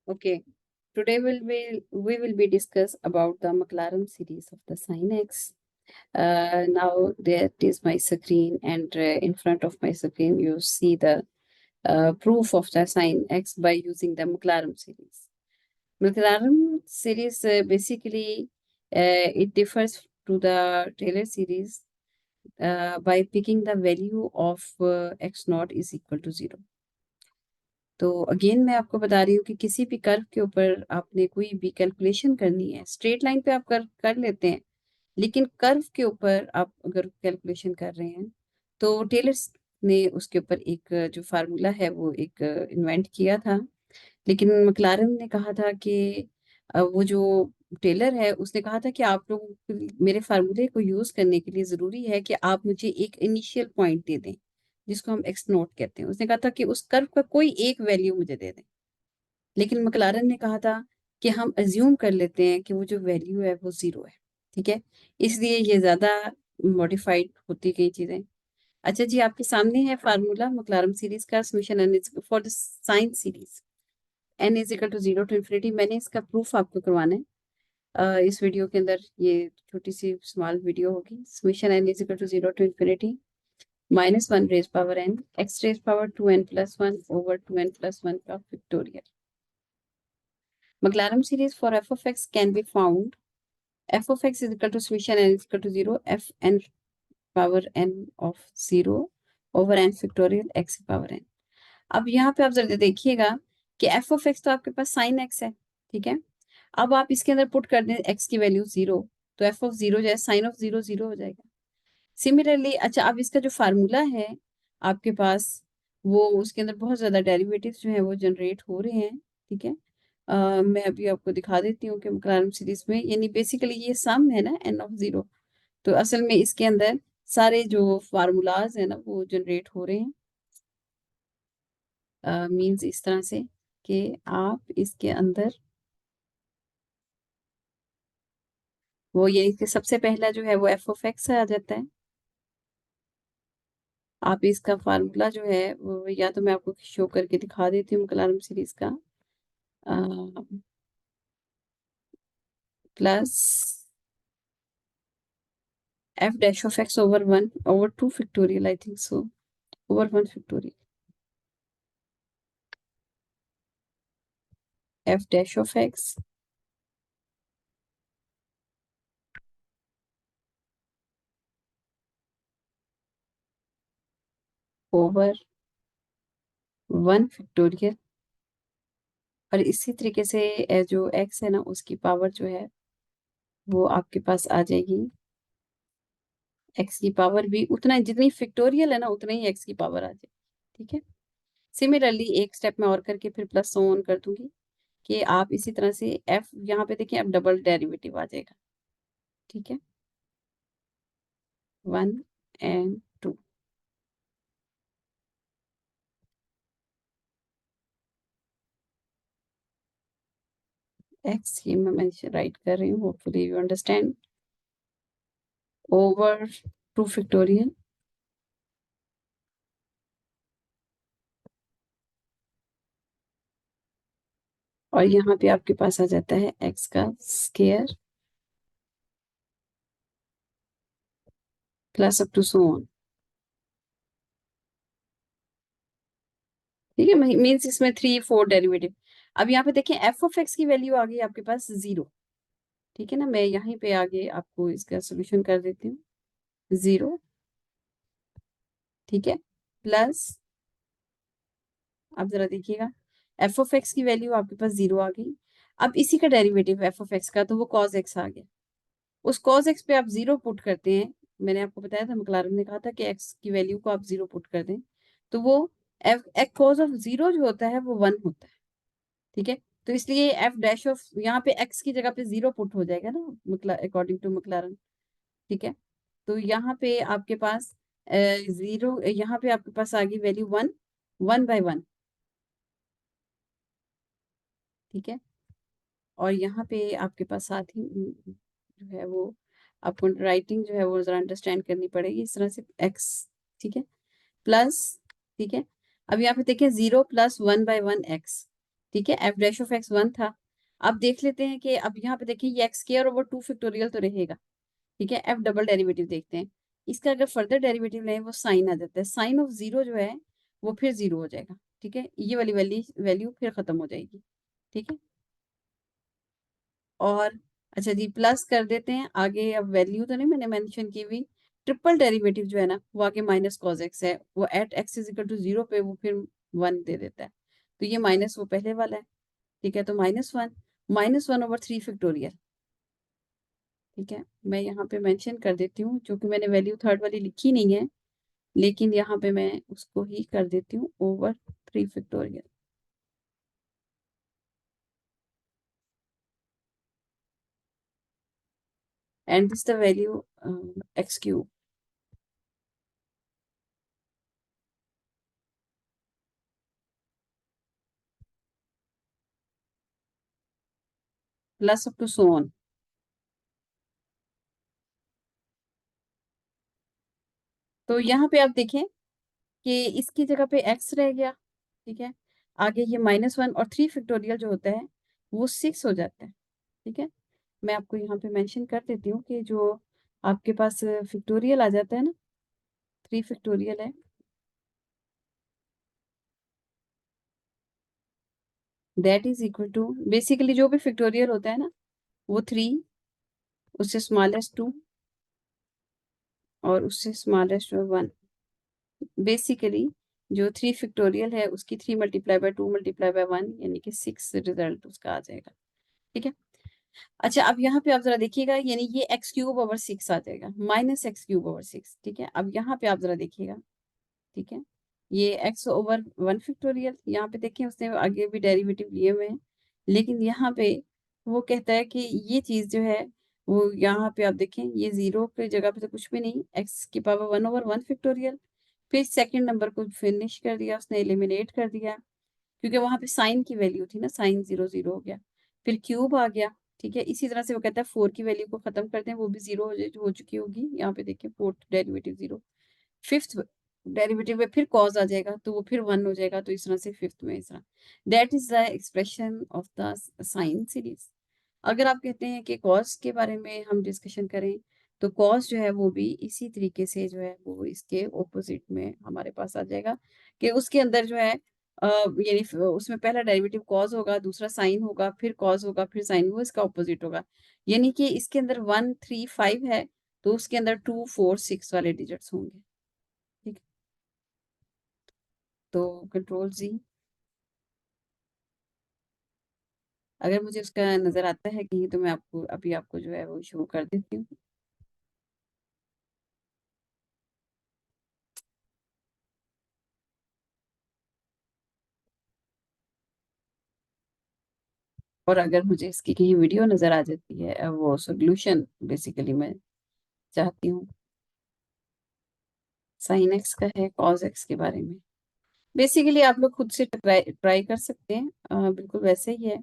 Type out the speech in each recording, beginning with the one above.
Okay. Today we will be discuss about the Maclaurin series of the sin x. Now there is my screen, and in front of my screen you see the proof of the sin x by using the Maclaurin series. Maclaurin series basically it differs to the Taylor series by picking the value of x naught is equal to 0. तो again मैं आपको बता रही हूँ कि किसी भी curve के ऊपर आपने कोई भी कैलकुलेशन करनी है, स्ट्रेट लाइन पे आप कर लेते हैं, लेकिन कर्व के ऊपर आप अगर कैलकुलेशन कर रहे हैं तो टेलर्स ने उसके ऊपर एक जो फार्मूला है वो एक इन्वेंट किया था। लेकिन मैक्लारन ने कहा था कि वो जो टेलर है उसने कहा था कि आप लोगों को मेरे फार्मूले को यूज करने के लिए जरूरी है कि आप मुझे एक इनिशियल पॉइंट दे दें जिसको हम एक्स नोट कहते हैं। उसने कहा था कि उस कर्व का कोई एक वैल्यू मुझे दे दें। लेकिन मैक्लारन ने कहा था कि हम अज्यूम कर लेते हैं कि वो जो वैल्यू है वो जीरो है। ठीक है, इसलिए ये ज्यादा मॉडिफाइड होती गई चीजें। अच्छा जी, आपके सामने है फार्मूला मैक्लारन सीरीज का, summation n is for the sine series n is equal to 0 to infinity। मैंने इसका प्रूफ आपको करवाना है इस वीडियो के अंदर। ये छोटी सी स्मॉल वीडियो होगी। Summation n is equal to 0 to infinity -1 raise power n x raise power 2n+1 over 2n+1 का factorial. Maclaurin series for f of x can be found f of x is equal to summation n is equal to 0 f n power n of 0 over n factorial x power n। अब यहाँ पे आप जरा देखिएगा कि f of x तो आपके पास sin x है। ठीक है, अब आप इसके अंदर पुट कर दें x की वैल्यू 0, तो f of 0 जो है sin of 0 0 हो जाएगा। सिमिलरली अच्छा, अब इसका जो फार्मूला है आपके पास, वो उसके अंदर बहुत ज्यादा डेरिवेटिव्स जो है वो जनरेट हो रहे हैं। ठीक है, मैं अभी आपको दिखा देती हूँ कि मैक्लारन सीरीज में यानी बेसिकली ये सम है ना n of 0, तो असल में इसके अंदर सारे जो फार्मूलाज है ना वो जनरेट हो रहे हैं। मींस इस तरह से कि आप इसके अंदर वो यानी कि सबसे पहला जो है वो एफ ऑफ एक्स आ जाता है। आप इसका फार्मूला जो है वो या तो मैं आपको शो करके दिखा देती हूँ मैक्लारन सीरीज का, plus F dash of x over 1 over 2 factorial, I think so, over 1 factorial, F dash of x over 1 factorial. और इसी तरीके से जो एक्स है ना उसकी पावर जो है वो आपके पास आ जाएगी, एक्स की पावर भी उतना जितनी फैक्टोरियल है ना उतना ही एक्स की पावर आ जाएगी। ठीक है, सिमिलरली एक स्टेप में और करके फिर प्लस ऑन कर दूंगी कि आप इसी तरह से एफ यहाँ पे देखें, अब डबल डेरिवेटिव आ जाएगा। ठीक है, 1 and 2। एक्स ये मैं राइट कर रही हूँ, hopefully you understand, over 2 factorial, और यहाँ पे आपके पास आ जाता है एक्स का square plus up to so on. ठीक है, मीन्स इसमें 3 4 डेरिवेटिव। अब यहाँ पे देखें एफ ऑफ एक्स की वैल्यू आ गई आपके पास 0। ठीक है ना, मैं यहीं पे आगे आपको इसका सोल्यूशन कर देती हूँ, 0। ठीक है, प्लस अब जरा देखिएगा एफ ऑफ एक्स की वैल्यू आपके पास 0 आ गई। अब इसी का डेरिवेटिव एफ ऑफ एक्स का, तो वो कॉज एक्स आ गया। उस कॉज एक्स पे आप 0 पुट करते हैं। मैंने आपको बताया था, मैक्लारन ने कहा था कि एक्स की वैल्यू को आप 0 पुट कर दें तो वो एफ कॉज ऑफ 0 जो होता है वो 1 होता है। ठीक है, तो इसलिए एफ डैश ऑफ यहाँ पे एक्स की जगह पे 0 पुट हो जाएगा ना अकॉर्डिंग टू मैक्लारन। ठीक है, तो यहाँ पे आपके पास 0, यहाँ पे आपके पास आ गई वैल्यू 1 1/1। ठीक है, और यहाँ पे आपके पास साथ ही जो है वो आपको राइटिंग जो है वो जरा अंडरस्टैंड करनी पड़ेगी इस तरह से एक्स। ठीक है, प्लस, ठीक है, अब यहाँ पे देखिए 0 + 1/1 एक्स। ठीक है, एफ डैश ऑफ एक्स 1 था। अब देख लेते हैं कि अब यहाँ पे देखिए ये एक्स स्क्वायर ओवर 2 फैक्टोरियल तो रहेगा। ठीक है, एफ डबल डेरिवेटिव देखते हैं। इसका अगर फर्दर डेरिवेटिव लें वो साइन आ जाता है, साइन ऑफ जीरो जो है वो फिर जीरो हो जाएगा। ठीक है, ये वाली वैल्यू वैल्यू फिर खत्म हो जाएगी। ठीक है, और अच्छा जी प्लस कर देते हैं आगे। अब वैल्यू तो नहीं मैंने मेंशन की हुई, ट्रिपल डेरिवेटिव जो है ना वो आगे माइनस कॉज एक्स है, वो at x is equal to zero पे वो फिर वन दे देता है। तो ये माइनस वो पहले वाला है। ठीक है, तो minus one over three factorial. ठीक है, मैं यहाँ पे मेंशन कर देती हूँ, क्योंकि मैंने वैल्यू थर्ड वाली लिखी नहीं है, लेकिन यहाँ पे मैं उसको ही कर देती हूँ over three factorial, and this the value x cube plus up to so on. तो यहाँ पे आप देखें कि इसकी जगह पे एक्स रह गया। ठीक है, आगे ये माइनस वन और थ्री फैक्टोरियल जो होता है वो सिक्स हो जाता है। ठीक है, मैं आपको यहाँ पे मेंशन कर देती हूँ कि जो आपके पास फैक्टोरियल आ जाता है ना, थ्री फैक्टोरियल है, that is equal to basically जो भी फैक्टोरियल होता है ना वो थ्री, उससे स्मॉलेस्ट टू, और उससे स्मॉलेस्ट वन। बेसिकली जो थ्री फैक्टोरियल है उसकी three multiply by two multiply by one, यानी कि सिक्स रिजल्ट उसका आ जाएगा। ठीक है, अच्छा अब यहाँ पे आप जरा देखिएगा, यानी ये एक्स क्यूब ओवर सिक्स आ जाएगा, minus x cube over six. ठीक है, अब यहाँ पे आप जरा देखिएगा। ठीक है, ये एक्स ओवर वन फैक्टोरियल, यहाँ पे देखिए उसने आगे भी डेरिवेटिव लिए हुए हैं, लेकिन यहाँ पे वो कहता है कि ये चीज जो है वो यहाँ पे आप देखें ये जीरो की जगह पे तो कुछ भी नहीं, एक्स की power one over one factorial. फिर सेकंड नंबर को फिनिश कर दिया उसने, एलिमिनेट कर दिया, क्योंकि वहां पे साइन की वैल्यू थी ना, साइन जीरो जीरो हो गया, फिर क्यूब आ गया। ठीक है, इसी तरह से वो कहता है फोर की वैल्यू को खत्म कर दें, वो भी जीरो हो चुकी होगी, यहाँ पे देखिए fourth derivative zero. Fifth derivative में फिर कॉज आ जाएगा तो वो फिर वन हो जाएगा, तो इस तरह से फिफ्थ में इस तरह। That is the expression of the sine series. अगर आप कहते हैं कि कॉज के बारे में हम डिस्कशन करें, तो कॉज जो है वो भी इसी तरीके से जो है वो इसके ऑपोजिट में हमारे पास आ जाएगा, कि उसके अंदर जो है यानी उसमें पहला डेरिवेटिव कॉज होगा, दूसरा साइन होगा, फिर कॉज होगा, फिर साइन, वो इसका ऑपोजिट होगा। यानी कि इसके अंदर वन थ्री फाइव है, तो उसके अंदर टू फोर सिक्स वाले डिजिट्स होंगे। ठीक, तो कंट्रोल जी, अगर मुझे उसका नजर आता है कहीं तो मैं आपको अभी आपको जो है वो शो कर देती हूँ। और अगर मुझे इसकी कहीं वीडियो नजर आ जाती है, वो सोल्यूशन बेसिकली मैं चाहती हूँ, साइन एक्स का है कॉज एक्स के बारे में। बेसिकली आप लोग खुद से ट्राई ट्राई कर सकते हैं, बिल्कुल वैसे ही है,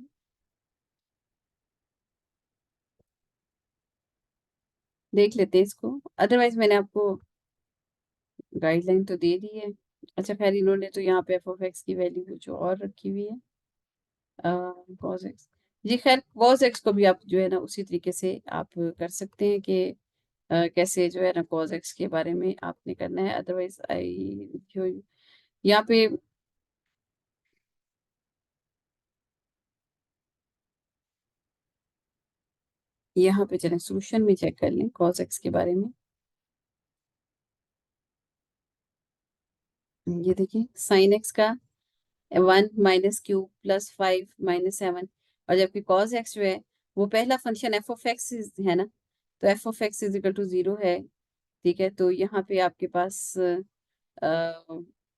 देख लेते हैं इसको। अदरवाइज मैंने आपको गाइडलाइन तो दे दी है। अच्छा खैर, इन्होंने तो यहाँ पे एफ ऑफ एक्स की वैल्यू कुछ और रखी हुई है, कॉज एक्स। जी खैर, कॉज एक्स को भी आप जो है ना उसी तरीके से आप कर सकते हैं कि कैसे जो है ना कॉज एक्स के बारे में आपने करना है। अदरवाइज आई जो यहाँ पे चलें सोल्यूशन में चेक कर लें कॉज एक्स के बारे में। ये देखिए साइन एक्स का one minus cube plus five minus seven, और जबकि कॉज एक्स जो है वो पहला फंक्शन एफ ऑफ एक्स है ना, तो f of x is equal to zero है। ठीक है, तो यहाँ पे आपके पास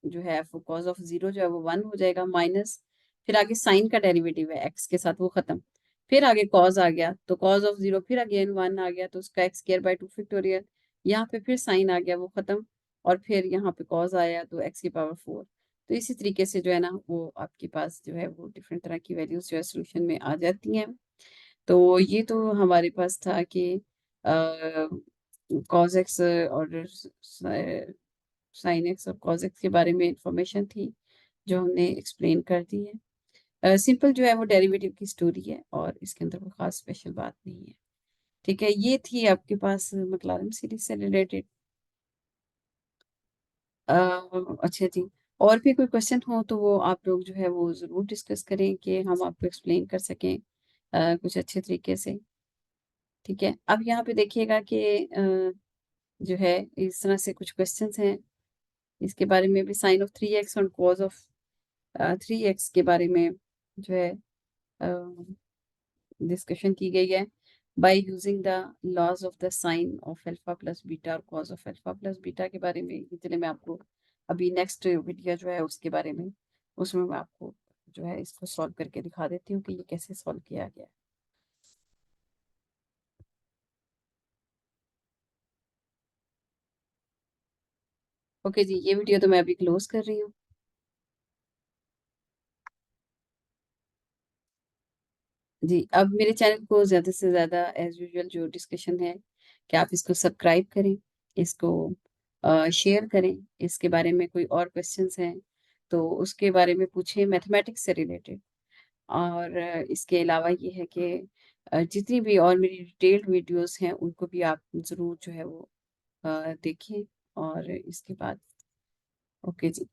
जो है कॉज ऑफ जीरो जो है वो वन हो जाएगा, माइनस फिर आगे साइन का डेरिवेटिव है एक्स के साथ वो खत्म, फिर आगे कॉज आ गया, तो कॉज ऑफ जीरो फिर अगेन वन आ गया, तो उसका x square by two factorial, यहाँ पे फिर साइन आ गया वो खत्म, और फिर यहाँ पे कॉज आया तो एक्स की पावर फोर। तो इसी तरीके से जो है ना वो आपके पास जो है वो डिफरेंट तरह की वैल्यूज जो है सोल्यूशन में आ जाती हैं। तो ये तो हमारे पास था कि कॉज एक्स और साइन एक्स और कॉज एक्स के बारे में इंफॉर्मेशन थी जो हमने एक्सप्लेन कर दी है। सिंपल जो है वो डेरिवेटिव की स्टोरी है और इसके अंदर कोई खास स्पेशल बात नहीं है। ठीक है, ये थी आपके पास मैक्लारन सीरीज से रिलेटेड। अच्छा जी, और भी कोई क्वेश्चन हो तो वो आप लोग जो है वो ज़रूर डिस्कस करें कि हम आपको एक्सप्लेन कर सकें कुछ अच्छे तरीके से। ठीक है, अब यहाँ पे देखिएगा कि जो है इस तरह से कुछ क्वेश्चंस हैं, इसके बारे में भी साइन ऑफ 3x और कॉज ऑफ 3x के बारे में जो है डिस्कशन की गई है by using the laws of the sine of alpha plus beta और cos of alpha plus beta के बारे में। इसलिए मैं आपको अभी नेक्स्ट वीडियो जो है उसके बारे में, उसमें मैं आपको जो है इसको सॉल्व करके दिखा देती हूँ कि ये कैसे सॉल्व किया गया है। ओके जी, ये वीडियो तो मैं अभी क्लोज कर रही हूँ। जी, अब मेरे चैनल को ज़्यादा से ज़्यादा एज यूजुअल जो डिस्कशन है कि आप इसको सब्सक्राइब करें, इसको शेयर करें, इसके बारे में कोई और क्वेश्चंस हैं तो उसके बारे में पूछें मैथमेटिक्स से रिलेटेड। और इसके अलावा ये है कि जितनी भी और मेरी डिटेल्ड वीडियोस हैं उनको भी आप ज़रूर जो है वो देखें। और इसके बाद ओके जी।